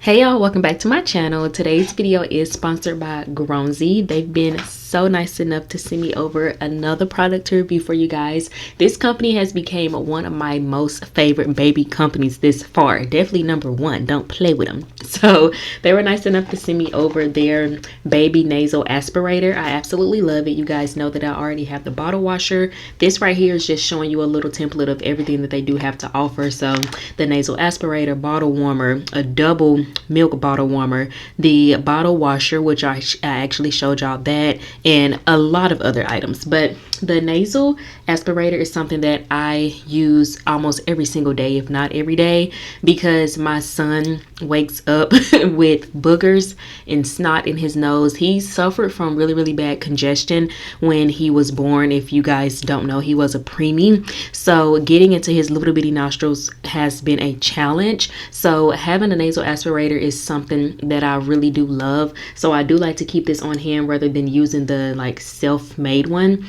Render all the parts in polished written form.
Hey y'all, welcome back to my channel. Today's video is sponsored by GROWNSY. They've been so nice enough to send me over another product to review for you guys. This company has become one of my most favorite baby companies this far. Definitely number one. Don't play with them. So they were nice enough to send me over their baby nasal aspirator. I absolutely love it. You guys know that I already have the bottle washer. This right here is just showing you a little template of everything that they do have to offer. So the nasal aspirator, bottle warmer, a double milk bottle warmer, the bottle washer, which I actually showed y'all that, and a lot of other items. But the nasal aspirator is something that I use almost every single day, if not every day, because my son wakes up with boogers and snot in his nose. He suffered from really bad congestion when he was born. If you guys don't know, he was a preemie, so getting into his little bitty nostrils has been a challenge. So having a nasal aspirator is something that I really do love, so I do like to keep this on hand rather than using the like self-made one.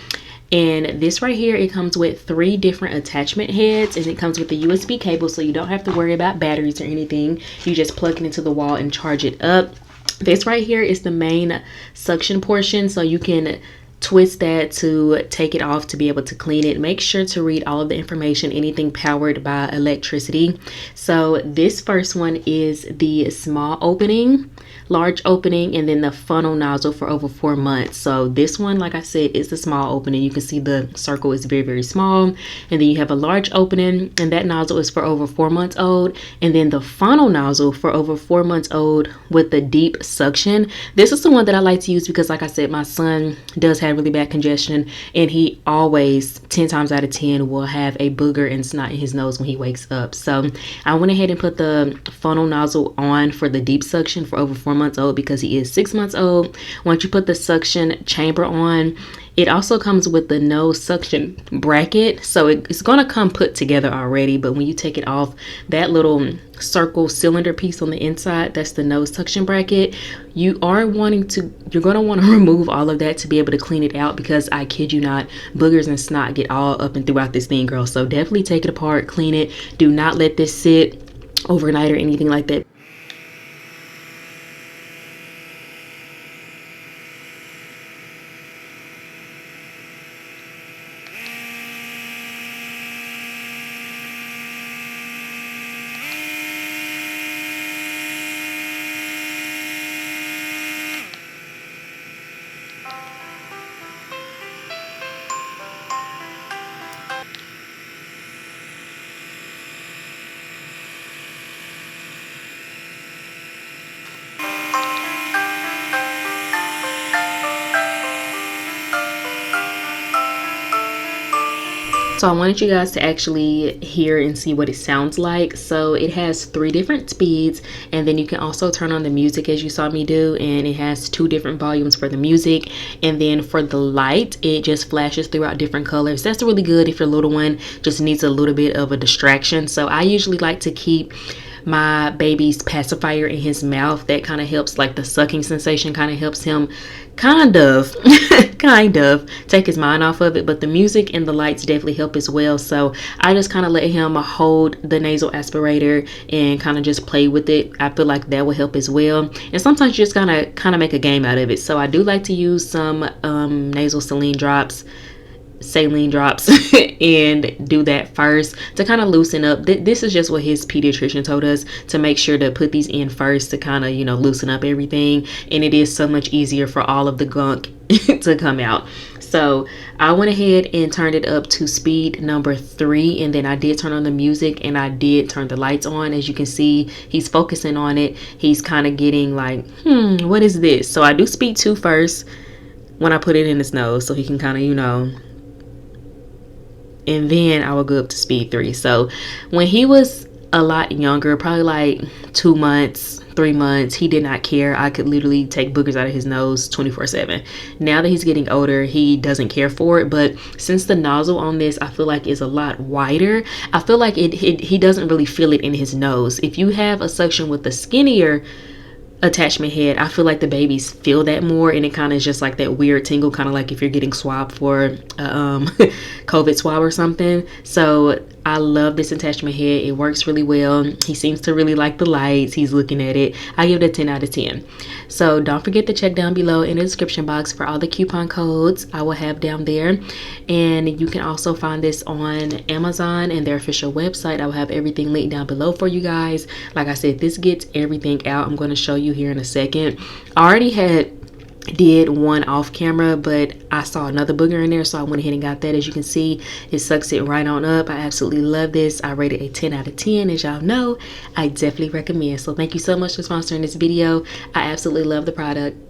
And this right here, it comes with 3 different attachment heads, and it comes with the USB cable, so you don't have to worry about batteries or anything. You just plug it into the wall and charge it up. This right here is the main suction portion, so you can twist that to take it off to be able to clean it. Make sure to read all of the information, anything powered by electricity. So this first one is the small opening, large opening, and then the funnel nozzle for over 4 months. So this one, like I said, is the small opening. You can see the circle is very small, and then you have a large opening, and that nozzle is for over 4 months old, and then the funnel nozzle for over 4 months old with the deep suction. This is the one that I like to use because, like I said, my son does have really bad congestion, and he always 10 times out of 10 will have a booger and snot in his nose when he wakes up. So I went ahead and put the funnel nozzle on for the deep suction for over 4 months old because he is 6 months old. Once you put the suction chamber on, it also comes with the no suction bracket, so it's going to come put together already, but when you take it off, that little circle cylinder piece on the inside, that's the no suction bracket. You're going to want to remove all of that to be able to clean it out, because I kid you not, boogers and snot get all up and throughout this thing, girl. So definitely take it apart, clean it. Do not let this sit overnight or anything like that. So I wanted you guys to actually hear and see what it sounds like. So it has 3 different speeds, and then you can also turn on the music as you saw me do, and it has 2 different volumes for the music. And then for the light, it just flashes throughout different colors. That's really good if your little one just needs a little bit of a distraction. So I usually like to keep my baby's pacifier in his mouth. That kind of helps, like the sucking sensation kind of helps him kind of take his mind off of it. But the music and the lights definitely help as well. So I just kind of let him hold the nasal aspirator and kind of just play with it. I feel like that will help as well. And sometimes you just kind of make a game out of it. So I do like to use some nasal saline drops and do that first to kind of loosen up. This is just what his pediatrician told us, to make sure to put these in first to kind of, you know, loosen up everything. And it is so much easier for all of the gunk to come out. So I went ahead and turned it up to speed number 3, and then I did turn on the music and I did turn the lights on. As you can see, he's focusing on it. He's kind of getting like, what is this? So I do speed 2 first when I put it in his nose, so he can kind of, you know, and then I will go up to speed 3. So when he was a lot younger, probably like 2 months, 3 months, he did not care. I could literally take boogers out of his nose 24/7. Now that he's getting older, he doesn't care for it. But since the nozzle on this, I feel like is a lot wider, I feel like he doesn't really feel it in his nose. If you have a suction with a skinnier attachment head, I feel like the babies feel that more, and it kind of is just like that weird tingle, kind of like if you're getting swabbed for COVID swab or something. So I love this attachment head. It works really well. He seems to really like the lights. He's looking at it. I give it a 10 out of 10. So don't forget to check down below in the description box for all the coupon codes I will have down there. And you can also find this on Amazon and their official website. I will have everything linked down below for you guys. Like I said, this gets everything out. I'm going to show you here in a second. I already did one off camera, but I saw another booger in there, so I went ahead and got that. As you can see, it sucks it right on up. I absolutely love this. I rated a 10 out of 10. As y'all know, I definitely recommend. So thank you so much for sponsoring this video. I absolutely love the product.